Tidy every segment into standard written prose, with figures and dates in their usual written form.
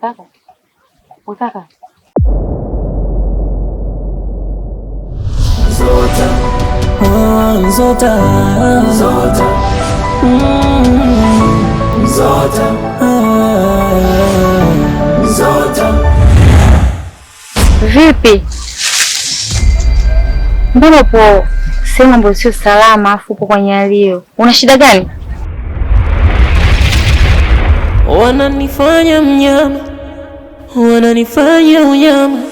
Kaka. Kaka. Nzota. Nzota. Nzota. Nzota. Nzota. Vipi? Mbona upo sehemu ambayo sio salama afu upo kwenye hali hiyo? Una shida gani? Wananifanya mnyama. Wananifanya unyama.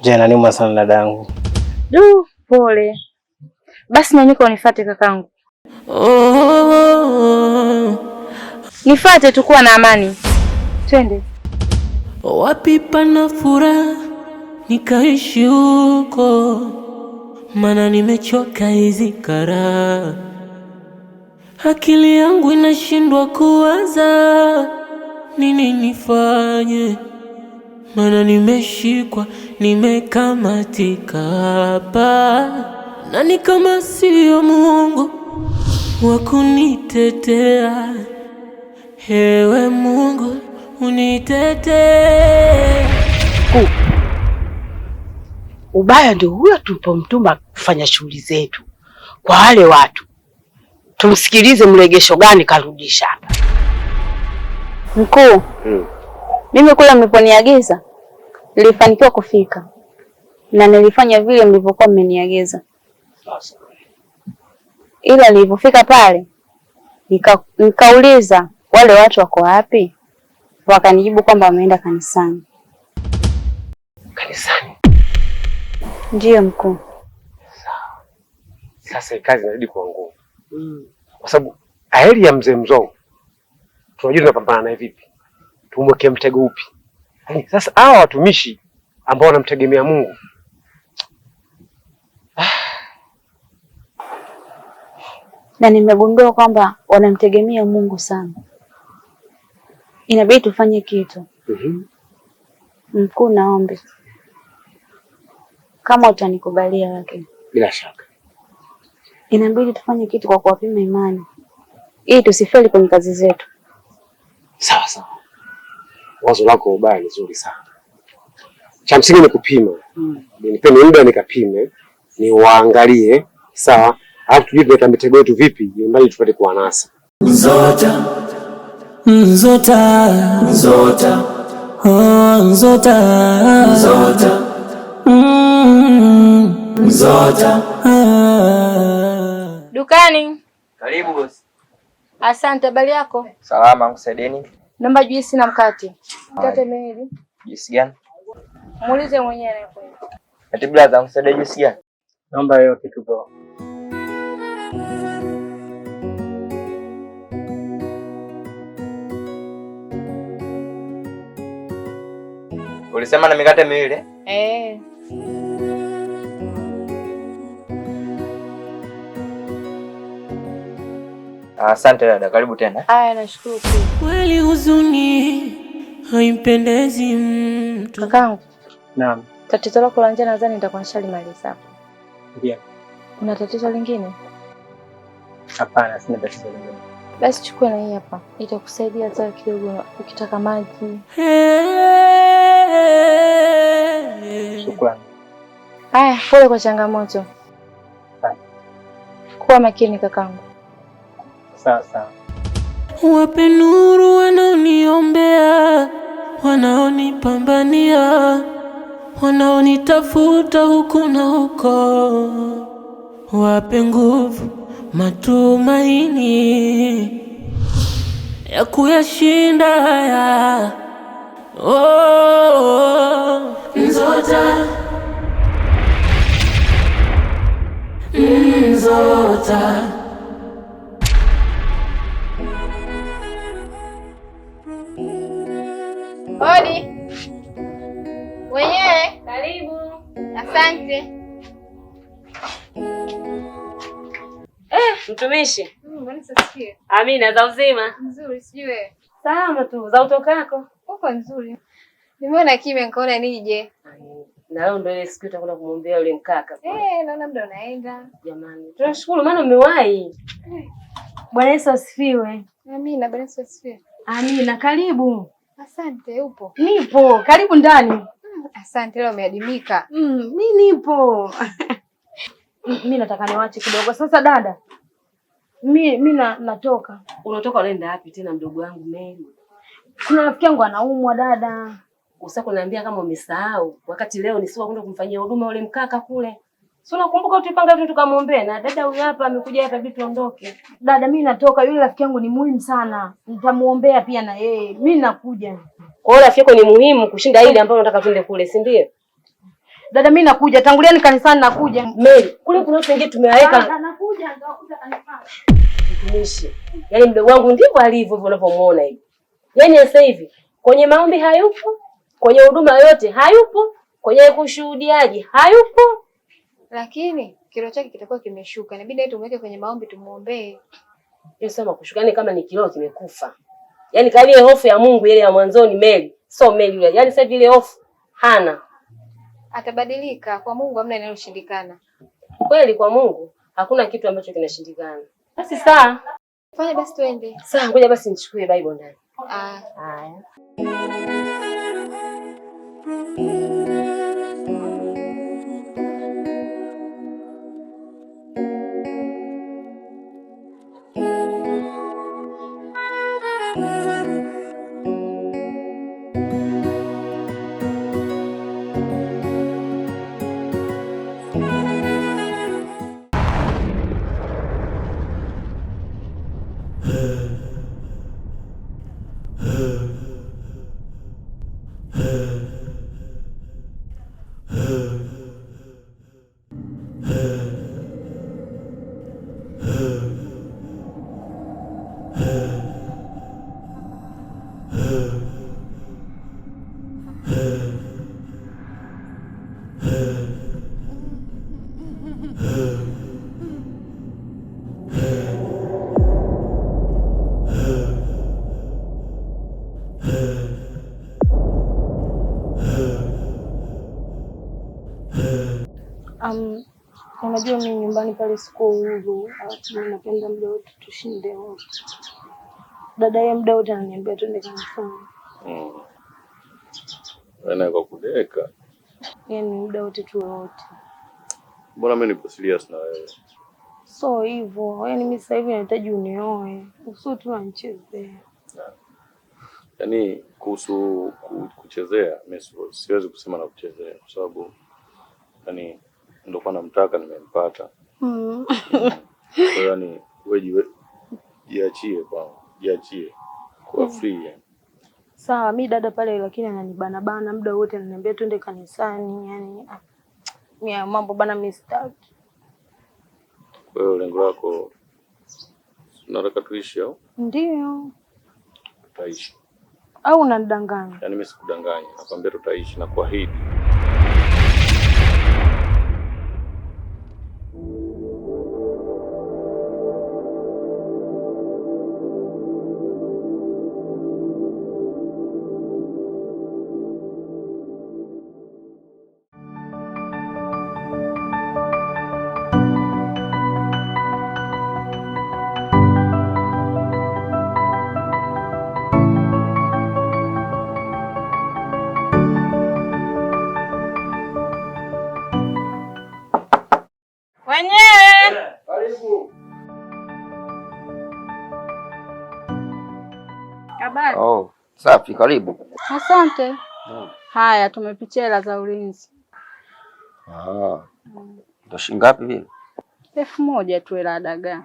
Jana niuma sana dadangu. Pole. Basi nyanyuka unifuate kakangu. Nifuate tukua na amani. Twende. Wapi pana furaha nikaishi huko, maana nimechoka hizi kara. Akili yangu inashindwa kuwaza nini nifanye, maana nimeshikwa nimekamatika hapa. Nani kama sio Mungu wa kunitetea? Ewe Mungu unitetee. Ubaya ndio huyo tulipomtuma kufanya shughuli zetu kwa wale watu. Tumsikilize mregesho gani karudisha hapa. Mkuu. Mimi kule mliponiagiza nilifanikiwa kufika. Na nilifanya vile mlivyokuwa mmeniagiza. Ila nilipofika pale nikauliza wale watu wako wapi? Wakanijibu kwamba wameenda kanisani. Kanisani? Ndiyo mkuu. Sawa. Sasa kazi inazidi kuwa ngumu. Kwa sababu aheri ya mzee Mzongo tunajua tunapambana naye vipi. Tumwekee mtego upi? Sasa hawa watumishi ambao wanamtegemea Mungu. Na nimegundua kwamba wanamtegemea Mungu sana. Inabidi tufanye kitu. Mkuu, naombe kama utanikubalia. Lakini bila shaka inabidi tufanye kitu kwa kuwapima imani ili tusifeli kwenye kazi zetu. Sawa sawa. Wazo lako ubaya ni zuri sana. Cha msingi ni kupima. Nipe muda nikapime, niwaangalie, sawa? Alafu tujue tunaweka mitego yetu vipi ili tupate kuwanasa. Nzota. Nzota. Nzota. Nzota. Nzota. Nzota. Dukani. Karibu bosi. Asante, habari yako? Salama, mkusaideni? Naomba juisi na mkate. Mkate miwili. Juisi gani? Muulize mwenyewe anayekwenda. Ati brother, mkusaidie juisi gani? Naomba hiyo kitu poa. Ulisema na mikate miwili? Asante dada, karibu tena. Haya, nashukuru. Kweli huzuni haimpendezi mtu. Kakangu. Naam. Tatizo lako la njaa nadhani nitakuwa nishalimaliza. Ndio. Una tatizo lingine? Hapana, sina tatizo lingine. Basi chukua na hii hapa. Itakusaidia hata kidogo ukitaka maji. Shukrani. Haya, pole kwa changamoto. Kuwa makini kakangu. Sawa sawa. Wape nuru wanaoniombea, wanaonipambania, wanaonitafuta huku na huko. Wape nguvu, matumaini ya kuyashinda haya. Nzota. Nzota. Hodi. Wenyewe. Karibu. Asante. Mtumishi. Mbona sasikia? Amina, za uzima? Nzuri, sijui wewe. Salama tu, za utokako? Uko nzuri. Nimeona kimya nikaona nije. Na leo ndio ile siku utakwenda kumwombea yule mkaka. Naona muda unaenda. Jamani, tunashukuru maana umewahi. Bwana Yesu asifiwe. Amina, Bwana Yesu asifiwe. Amina, karibu. Asante, upo? Nipo, karibu ndani. Asante, leo umeadimika. Mimi nipo. Mimi nataka niwache kidogo. Sasa dada, mimi natoka. Unatoka unaenda wapi tena mdogo wangu Mary? Kuna rafiki yangu anaumwa dada. Usako kuniambia kama umesahau. Wakati leo ni siku kwenda kumfanyia huduma yule mkaka kule. Si unakumbuka tulipanga vitu tukamwombea na dada huyu hapa amekuja hapa bibi tuondoke. Dada mimi natoka, yule rafiki yangu ni muhimu sana. Nitamuombea pia na yeye. Mimi nakuja. Kwa hiyo rafiki yako ni muhimu kushinda ile ambayo unataka twende kule, si ndio? Dada mimi nakuja. Tangulieni kanisani nakuja. Mary, kule kuna watu wengine tumewaweka. Nakuja nitakuja kanisani. Mtumishi. Yaani mdogo wangu ndivyo alivyo hivyo unavyomuona hivi. Yaani sasa hivi kwenye maombi hayupo, kwenye huduma yote hayupo, kwenye kushuhudiaji hayupo. Lakini kilo chake kitakuwa kimeshuka. Inabidi tumweke kwenye maombi tumuombee. Hiyo sema kushuka, yani kama ni kilo kimekufa. Yaani kali ile hofu ya Mungu ile ya mwanzoni Mary, so Mary yule. Yaani sasa vile hofu hana. Atabadilika, kwa Mungu hamna linaloshindikana. Kweli kwa Mungu hakuna kitu ambacho kinashindikana. Basi sawa. Fanya basi twende. Sawa, ngoja basi nichukue Bible ndani. Haya. Unajua mimi nyumbani pale siko huru, mimi napenda muda wote tushinde wote. Dada yeye muda wote ananiambia twende kanisani. Ana kwa kudeka. Yaani muda wote tu wote. Mbona mimi nipo serious na wewe? So hivyo, yaani mimi sasa hivi nahitaji unioe. Usio tu anchezea. Yaani kuhusu kuchezea, mimi siwezi kusema na kuchezea kwa sababu yaani ndio kwa namtaka nimempata. Kwa hiyo yani wewe jiachie kwangu, jiachie kwa free yani. Sawa, mimi dada pale lakini ananibana bana muda wote ananiambia twende kanisani, yani mimi mambo bana mimi sitaki. Kwa hiyo lengo lako unataka tuishi au? Ndio. Tutaishi. Au unanidanganya? Yaani mimi sikudanganya, nakwambia tutaishi na kuahidi. Karibu. Habari? Oh, safi, karibu. Asante. Haya, tumepitia hela za ulinzi. Ndo shilingi ngapi vile? 1000 tu hela dagaa.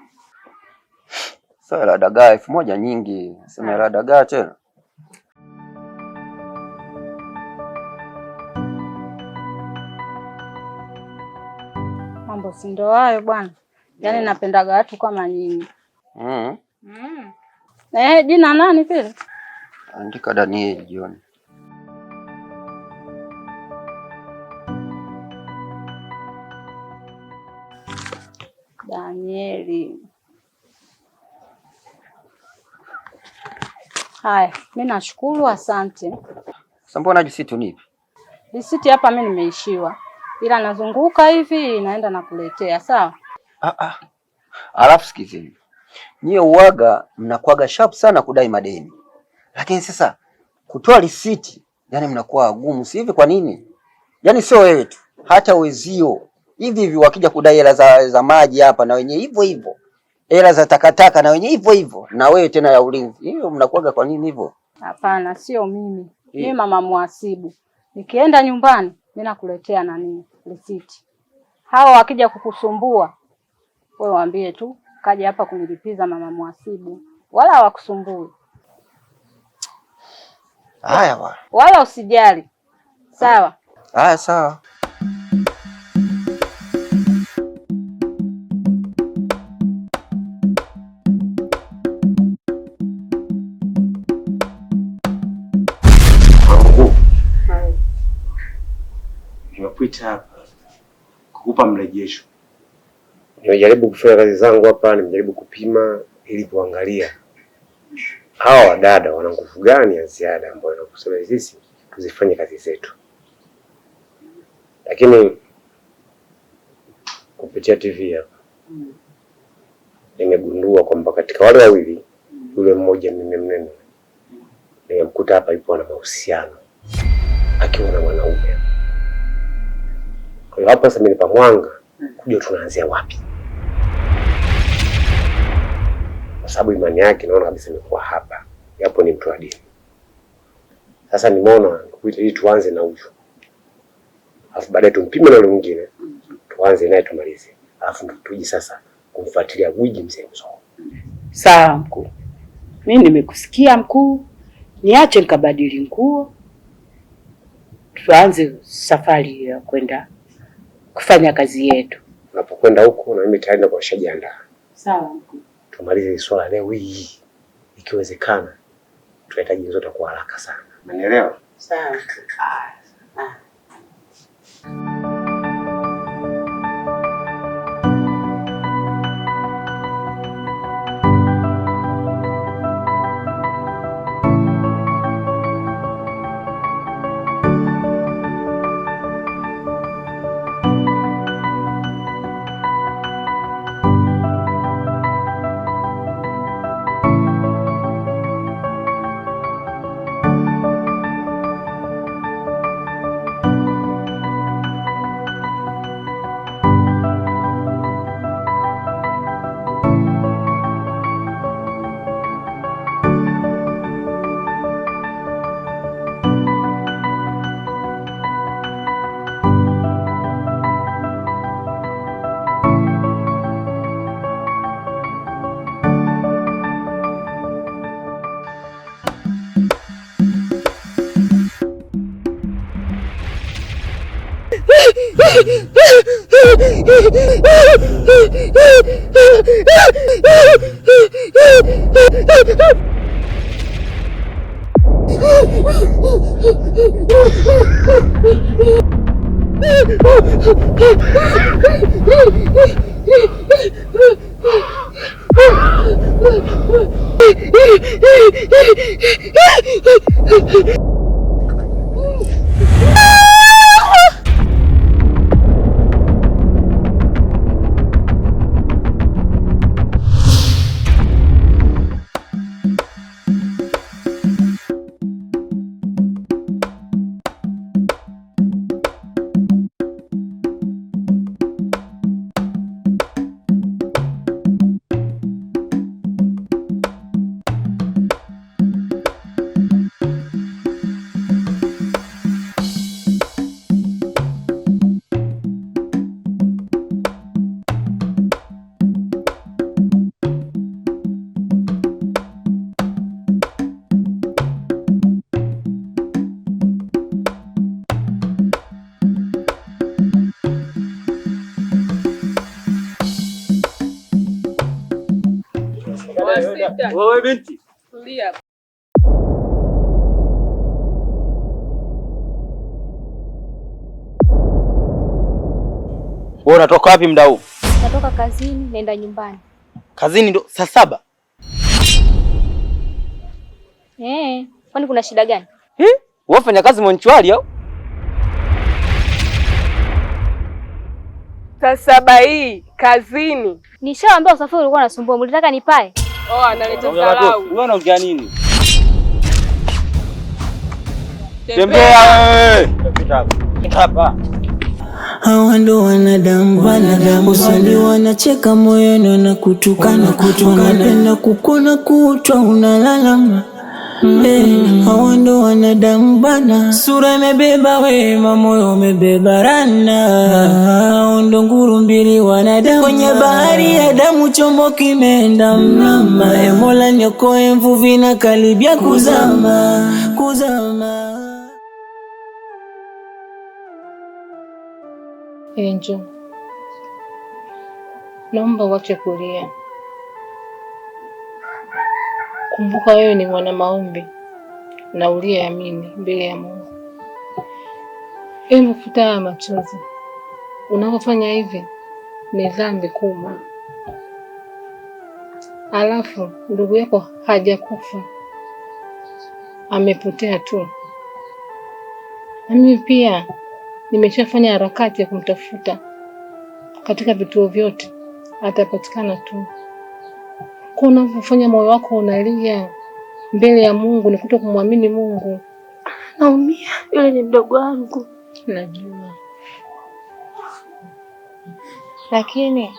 Sasa hela dagaa 1000 nyingi. Sema hela dagaa tena. Mambo si ndo hayo bwana. Yaani napendaga watu kama nyinyi. Jina nani vile? Andika Daniel John. Danieli. Haya, mimi nashukuru, asante. Sasa mbona risiti unipi? Risiti hapa mimi nimeishiwa. Ila nazunguka hivi naenda nakuletea, sawa? Alafu sikizeni. Nyie uwaga mnakuaga sharp sana kudai madeni. Lakini sasa kutoa risiti, yani mnakuwa wagumu. Si hivi kwa nini? Yani sio wewe tu, hata wezio hivi wakija kudai hela za maji hapa na wenyewe hivyo hivyo. Hela za takataka na wenyewe hivyo hivyo. Na wewe tena ya ulinzi. Hiyo mnakuaga kwa nini hivyo? Hapana, sio mimi. Mimi mama mhasibu. Nikienda nyumbani, mimi nakuletea risiti. Hao wakija kukusumbua, wewe waambie tu kaja hapa kunilipiza mama mhasibu. Wala hawakusumbui. Haya bwana. Wala usijali. Sawa? Haya sawa. Nimekuita hapa kukupa mrejesho. Nimejaribu kufanya kazi zangu hapa, nimejaribu kupima ili kuangalia hawa wadada wana nguvu gani ya ziada ambayo inakusaidia sisi tuzifanye kazi zetu. Lakini kupitia TV hapa nimegundua kwamba katika wale wawili yule mmoja mnene nimemkuta hapa yupo na mahusiano akiwa na mwanaume. Kwa hiyo hapa sasa nimenipa mwanga kujua tunaanzia wapi. Kwa sababu imani yake naona kabisa imekuwa hapa. Hapo ni mtu wa dini. Sasa nimeona ili tuanze na huyu. Alafu baadaye tumpime na yule mwingine. Tuanze naye tumalize. Alafu tuje sasa kumfuatilia Gwiji mzee Mzoo. Sawa mkuu. Mimi nimekusikia mkuu. Niache nikabadili nguo. Tuanze safari ya kwenda kufanya kazi yetu. Unapokwenda huko na mimi tayari ndio nimeshajiandaa. Sawa mkuu. Tumalize swala leo hii. Ikiwezekana tunahitaji zote kwa haraka sana. Umeelewa? Sawa. Wewe binti. Tulia. Wewe unatoka wapi muda huu? Natoka kazini naenda nyumbani. Kazini ndo saa 7? Kwani kuna shida gani? Wewe wafanya kazi Monchwali au? saa 7 hii kazini. Nishawaambia usafiri ulikuwa unasumbua, mlitaka nipae? Oh, analeta dharau. Wewe unaongea nini? Tembea wewe. Pita hapa. Hawa ndo wanadamu, usoni wanacheka, moyoni wanakutukana, wanapenda kukuna kutwa unalalama. Hawa ndo wanadamu bana, sura imebeba wema, moyo umebeba rana. Hao ndo nguru mbili wanadamu, kwenye bahari ya damu chombo kimeenda mrama. Mola niokoe, mvuvi na karibia kuzama. Angel, naomba uache kulia. Kumbuka wewe ni mwana maombi na uliyeamini mbele ya Mungu. Hebu futa haya machozi. Unapofanya hivi ni dhambi kubwa. Alafu ndugu yako hajakufa, amepotea tu. Na mimi pia nimeshafanya harakati ya kumtafuta katika vituo vyote, atapatikana tu. Kwa unapofanya moyo wako unalia mbele ya Mungu ni kutokumwamini Mungu. Naumia, yule ni mdogo wangu. Najua. Lakini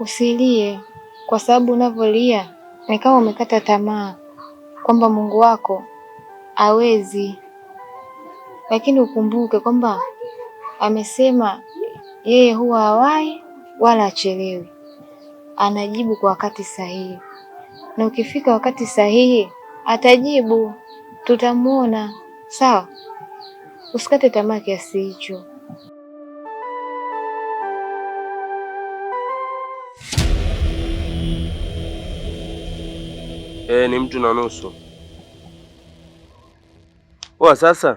usilie, kwa sababu unavyolia ni kama umekata tamaa kwamba Mungu wako hawezi. Lakini ukumbuke kwamba amesema yeye huwa hawai wala achelewi. Anajibu kwa wakati sahihi. Na ukifika wakati sahihi atajibu, tutamuona. Sawa? Usikate tamaa kiasi hicho. Ni mtu na nusu. Sasa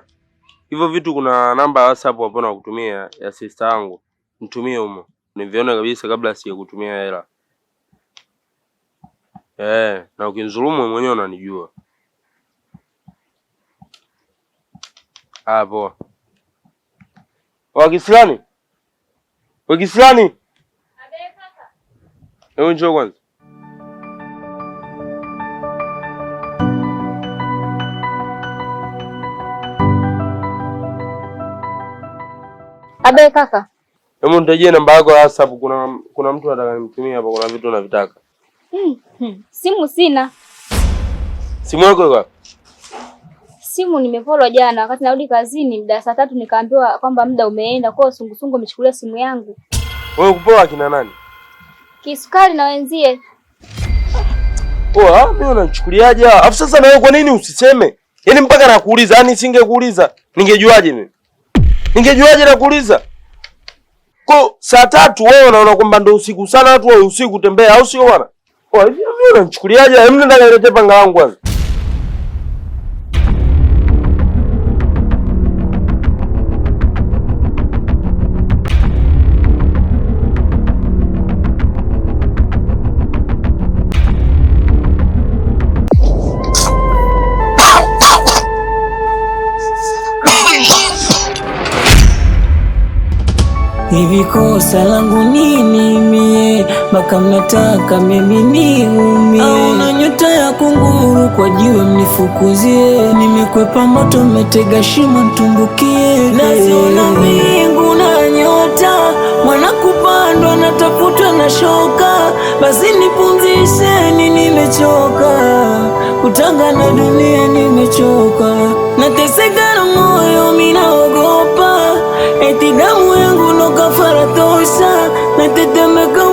hivyo vitu, kuna namba ya WhatsApp hapo na kutumia ya sister yangu, mtumie humo nivione kabisa kabla sijakutumia hela. Na ukinizulumu mwenyewe unanijua. Poa. Wakislani? Wakislani? Hebu njoo kwanza. Abe kaka. Hebu nitajie namba yako ya WhatsApp, kuna mtu anataka nimtumie hapa, kuna vitu navitaka. Simu sina. Simu yako iko wapi? Simu nimefollow jana wakati narudi kazini muda saa 3 nikaambiwa kwamba muda umeenda, kwa sungusungu amechukulia simu yangu. Wewe kupoa kina nani? Kisukari na wenzie. Mimi unanichukuliaje? Alafu sasa na wewe kwa nini usiseme? Yaani mpaka nakuuliza, yani singekuuliza ningejuaje mimi? Ningejuaje nakuuliza? Kwa saa 3 wewe unaona kwamba ndio usiku sana, watu wa usiku kutembea, au sio bwana? Hivi mimi unanichukuliaje? Hebu nenda kalete panga langu kwanza. Hivi kosa langu nini mie, mpaka mnataka mimi niumie? Au na nyota ya kunguru kwa jiwe mnifukuzie? Nimekwepa moto metega shimo ntumbukie. Naziona mbingu na nyota, mwana kupandwa natafutwa na shoka. Basi nipumzisheni, nimechoka kutanga na dunia, nimechoka. Nateseka na moyo minaogopa, eti damu yangu no kafara tosha. Natetemeka